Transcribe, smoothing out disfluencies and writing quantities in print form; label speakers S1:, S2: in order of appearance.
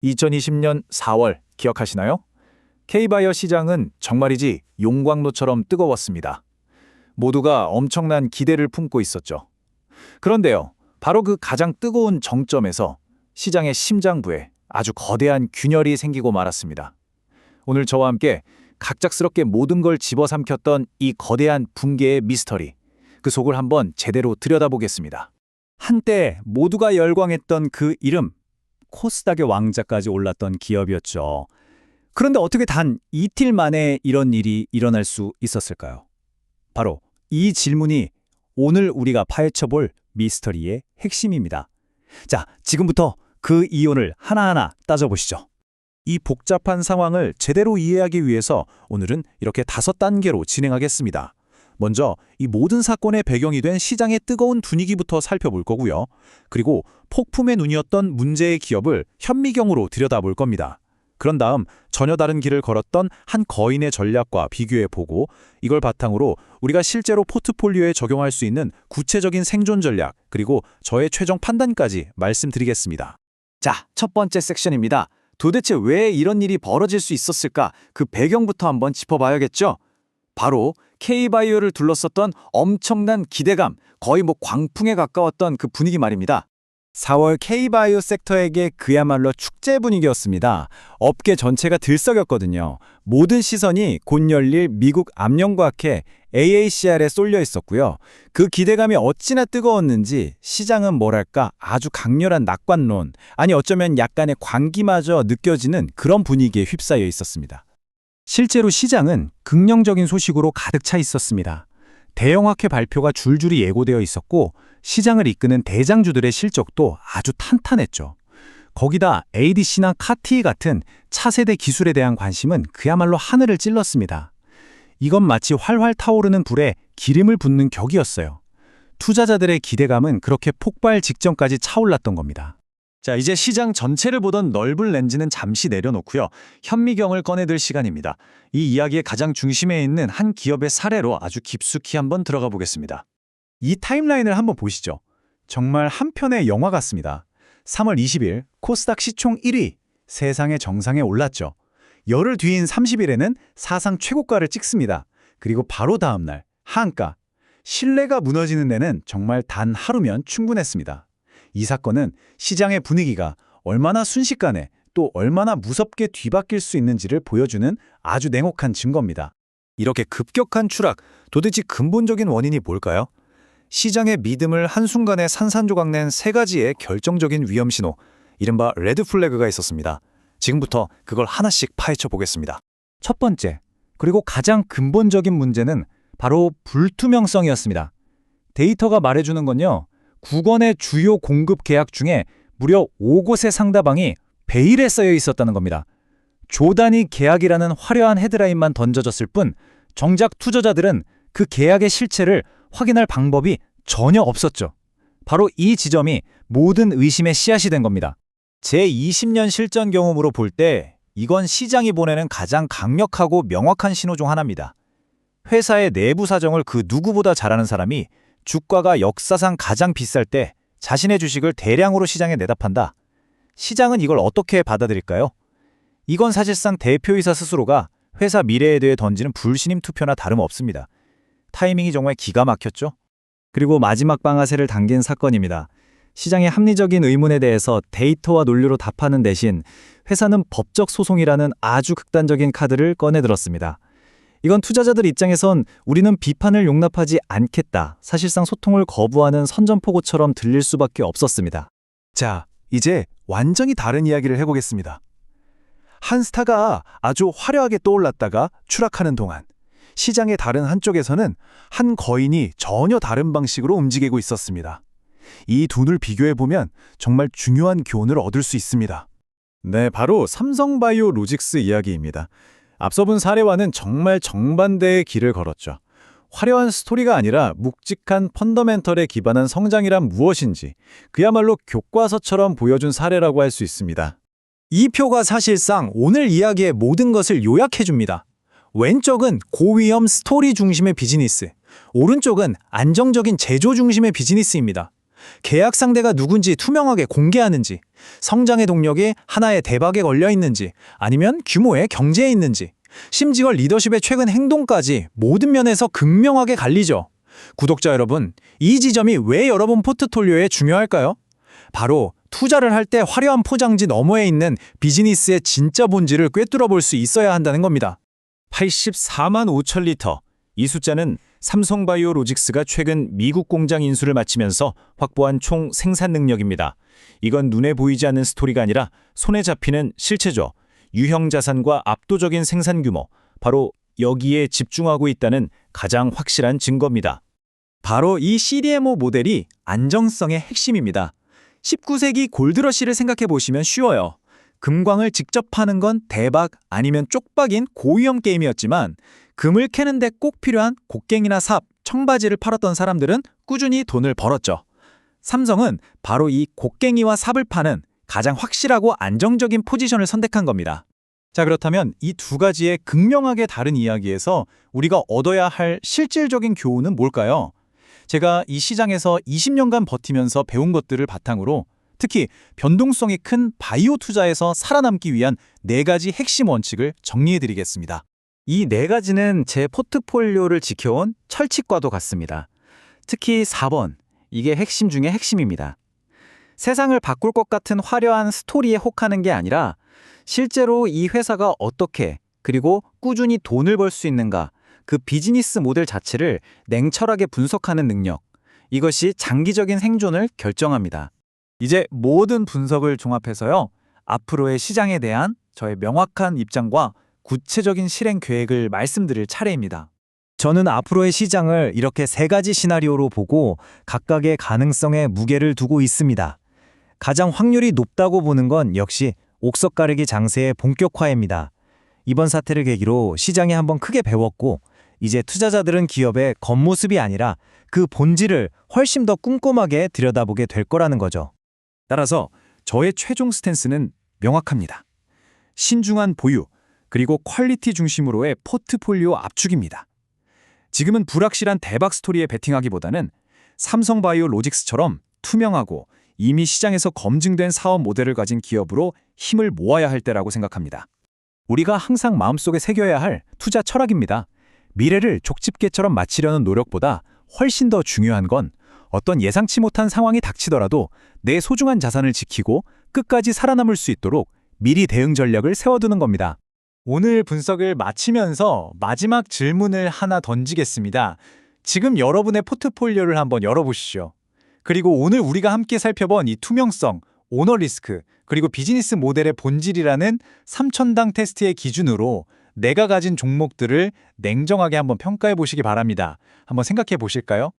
S1: 2020년 4월 기억하시나요? K바이오 시장은 정말이지 용광로처럼 뜨거웠습니다. 모두가 엄청난 기대를 품고 있었죠. 그런데요, 바로 그 가장 뜨거운 정점에서 시장의 심장부에 아주 거대한 균열이 생기고 말았습니다. 오늘 저와 함께 갑작스럽게 모든 걸 집어삼켰던 이 거대한 붕괴의 미스터리, 그 속을 한번 제대로 들여다보겠습니다.
S2: 한때 모두가 열광했던 그 이름, 코스닥의 왕자까지 올랐던 기업이었죠. 그런데 어떻게 단 이틀 만에 이런 일이 일어날 수 있었을까요? 바로 이 질문이 오늘 우리가 파헤쳐볼 미스터리의 핵심입니다. 자, 지금부터 그 이론을 하나하나 따져보시죠.
S3: 이 복잡한 상황을 제대로 이해하기 위해서 오늘은 이렇게 5단계로 진행하겠습니다. 먼저 이 모든 사건의 배경이 된 시장의 뜨거운 분위기부터 살펴볼 거고요. 그리고 폭풍의 눈이었던 문제의 기업을 현미경으로 들여다볼 겁니다. 그런 다음 전혀 다른 길을 걸었던 한 거인의 전략과 비교해보고 이걸 바탕으로 우리가 실제로 포트폴리오에 적용할 수 있는 구체적인 생존 전략, 그리고 저의 최종 판단까지 말씀드리겠습니다.
S1: 자, 첫 번째 섹션입니다. 도대체 왜 이런 일이 벌어질 수 있었을까? 그 배경부터 한번 짚어봐야겠죠? 바로 K바이오를 둘러쌌던 엄청난 기대감, 거의 광풍에 가까웠던 그 분위기 말입니다.
S2: 4월 K바이오 섹터에게 그야말로 축제 분위기였습니다. 업계 전체가 들썩였거든요. 모든 시선이 곧 열릴 미국 암연과학회 AACR에 쏠려 있었고요. 그 기대감이 어찌나 뜨거웠는지 시장은 뭐랄까 아주 강렬한 낙관론, 아니 어쩌면 약간의 광기마저 느껴지는 그런 분위기에 휩싸여 있었습니다. 실제로 시장은 긍정적인 소식으로 가득 차 있었습니다. 대형학회 발표가 줄줄이 예고되어 있었고 시장을 이끄는 대장주들의 실적도 아주 탄탄했죠. 거기다 ADC나 카티 같은 차세대 기술에 대한 관심은 그야말로 하늘을 찔렀습니다. 이건 마치 활활 타오르는 불에 기름을 붓는 격이었어요. 투자자들의 기대감은 그렇게 폭발 직전까지 차올랐던 겁니다.
S1: 자, 이제 시장 전체를 보던 넓은 렌즈는 잠시 내려놓고요. 현미경을 꺼내들 시간입니다. 이 이야기의 가장 중심에 있는 한 기업의 사례로 아주 깊숙이 한번 들어가 보겠습니다.
S2: 이 타임라인을 한번 보시죠. 정말 한 편의 영화 같습니다. 3월 20일 코스닥 시총 1위, 세상의 정상에 올랐죠. 열흘 뒤인 30일에는 사상 최고가를 찍습니다. 그리고 바로 다음 날 하한가, 신뢰가 무너지는 데는 정말 단 하루면 충분했습니다. 이 사건은 시장의 분위기가 얼마나 순식간에 또 얼마나 무섭게 뒤바뀔 수 있는지를 보여주는 아주 냉혹한 증거입니다.
S1: 이렇게 급격한 추락, 도대체 근본적인 원인이 뭘까요? 시장의 믿음을 한순간에 산산조각 낸 3가지의 결정적인 위험 신호, 이른바 레드 플래그가 있었습니다. 지금부터 그걸 하나씩 파헤쳐 보겠습니다.
S2: 첫 번째, 그리고 가장 근본적인 문제는 바로 불투명성이었습니다. 데이터가 말해주는 건요, 국원의 주요 공급 계약 중에 무려 5곳의 상다방이 베일에 써여 있었다는 겁니다. 조단위 계약이라는 화려한 헤드라인만 던져졌을 뿐 정작 투자자들은 그 계약의 실체를 확인할 방법이 전혀 없었죠. 바로 이 지점이 모든 의심의 씨앗이 된 겁니다.
S1: 제 20년 실전 경험으로 볼 때 이건 시장이 보내는 가장 강력하고 명확한 신호 중 하나입니다. 회사의 내부 사정을 그 누구보다 잘 아는 사람이 주가가 역사상 가장 비쌀 때 자신의 주식을 대량으로 시장에 내다 판다. 시장은 이걸 어떻게 받아들일까요? 이건 사실상 대표이사 스스로가 회사 미래에 대해 던지는 불신임 투표나 다름없습니다. 타이밍이 정말 기가 막혔죠?
S2: 그리고 마지막 방아쇠를 당긴 사건입니다. 시장의 합리적인 의문에 대해서 데이터와 논리로 답하는 대신 회사는 법적 소송이라는 아주 극단적인 카드를 꺼내들었습니다. 이건 투자자들 입장에선 우리는 비판을 용납하지 않겠다, 사실상 소통을 거부하는 선전포고처럼 들릴 수밖에 없었습니다.
S3: 자, 이제 완전히 다른 이야기를 해보겠습니다. 한 스타가 아주 화려하게 떠올랐다가 추락하는 동안 시장의 다른 한쪽에서는 한 거인이 전혀 다른 방식으로 움직이고 있었습니다. 이 두 눈을 비교해보면 정말 중요한 교훈을 얻을 수 있습니다.
S1: 네, 바로 삼성바이오로직스 이야기입니다. 앞서 본 사례와는 정말 정반대의 길을 걸었죠. 화려한 스토리가 아니라 묵직한 펀더멘털에 기반한 성장이란 무엇인지 그야말로 교과서처럼 보여준 사례라고 할 수 있습니다.
S2: 이 표가 사실상 오늘 이야기의 모든 것을 요약해줍니다. 왼쪽은 고위험 스토리 중심의 비즈니스, 오른쪽은 안정적인 제조 중심의 비즈니스입니다.
S1: 계약 상대가 누군지 투명하게 공개하는지, 성장의 동력이 하나의 대박에 걸려 있는지, 아니면 규모의 경제에 있는지, 심지어 리더십의 최근 행동까지 모든 면에서 극명하게 갈리죠. 구독자 여러분, 이 지점이 왜 여러분 포트폴리오에 중요할까요? 바로 투자를 할 때 화려한 포장지 너머에 있는 비즈니스의 진짜 본질을 꿰뚫어 볼 수 있어야 한다는 겁니다.
S2: 84만 5천 리터. 이 숫자는 삼성바이오로직스가 최근 미국 공장 인수를 마치면서 확보한 총 생산 능력입니다. 이건 눈에 보이지 않는 스토리가 아니라 손에 잡히는 실체죠. 유형 자산과 압도적인 생산 규모, 바로 여기에 집중하고 있다는 가장 확실한 증거입니다.
S1: 바로 이 CDMO 모델이 안정성의 핵심입니다. 19세기 골드러시를 생각해 보시면 쉬워요. 금광을 직접 파는 건 대박 아니면 쪽박인 고위험 게임이었지만 금을 캐는데 꼭 필요한 곡괭이나 삽, 청바지를 팔았던 사람들은 꾸준히 돈을 벌었죠. 삼성은 바로 이 곡괭이와 삽을 파는 가장 확실하고 안정적인 포지션을 선택한 겁니다. 자, 그렇다면 이 두 가지의 극명하게 다른 이야기에서 우리가 얻어야 할 실질적인 교훈은 뭘까요? 제가 이 시장에서 20년간 버티면서 배운 것들을 바탕으로 특히 변동성이 큰 바이오 투자에서 살아남기 위한 4가지 핵심 원칙을 정리해드리겠습니다. 이 4가지는 제 포트폴리오를 지켜온 철칙과도 같습니다. 특히 4번, 이게 핵심 중에 핵심입니다. 세상을 바꿀 것 같은 화려한 스토리에 혹하는 게 아니라 실제로 이 회사가 어떻게 그리고 꾸준히 돈을 벌 수 있는가, 그 비즈니스 모델 자체를 냉철하게 분석하는 능력, 이것이 장기적인 생존을 결정합니다. 이제 모든 분석을 종합해서요, 앞으로의 시장에 대한 저의 명확한 입장과 구체적인 실행 계획을 말씀드릴 차례입니다.
S2: 저는 앞으로의 시장을 이렇게 3가지 시나리오로 보고 각각의 가능성에 무게를 두고 있습니다. 가장 확률이 높다고 보는 건 역시 옥석 가르기 장세의 본격화입니다. 이번 사태를 계기로 시장이 한번 크게 배웠고 이제 투자자들은 기업의 겉모습이 아니라 그 본질을 훨씬 더 꼼꼼하게 들여다보게 될 거라는 거죠.
S1: 따라서 저의 최종 스탠스는 명확합니다. 신중한 보유, 그리고 퀄리티 중심으로의 포트폴리오 압축입니다. 지금은 불확실한 대박 스토리에 베팅하기보다는 삼성바이오로직스처럼 투명하고 이미 시장에서 검증된 사업 모델을 가진 기업으로 힘을 모아야 할 때라고 생각합니다. 우리가 항상 마음속에 새겨야 할 투자 철학입니다. 미래를 족집게처럼 맞추려는 노력보다 훨씬 더 중요한 건 어떤 예상치 못한 상황이 닥치더라도 내 소중한 자산을 지키고 끝까지 살아남을 수 있도록 미리 대응 전략을 세워두는 겁니다. 오늘 분석을 마치면서 마지막 질문을 하나 던지겠습니다. 지금 여러분의 포트폴리오를 한번 열어보시죠. 그리고 오늘 우리가 함께 살펴본 이 투명성, 오너 리스크, 그리고 비즈니스 모델의 본질이라는 3,000당 테스트의 기준으로 내가 가진 종목들을 냉정하게 한번 평가해 보시기 바랍니다. 한번 생각해 보실까요?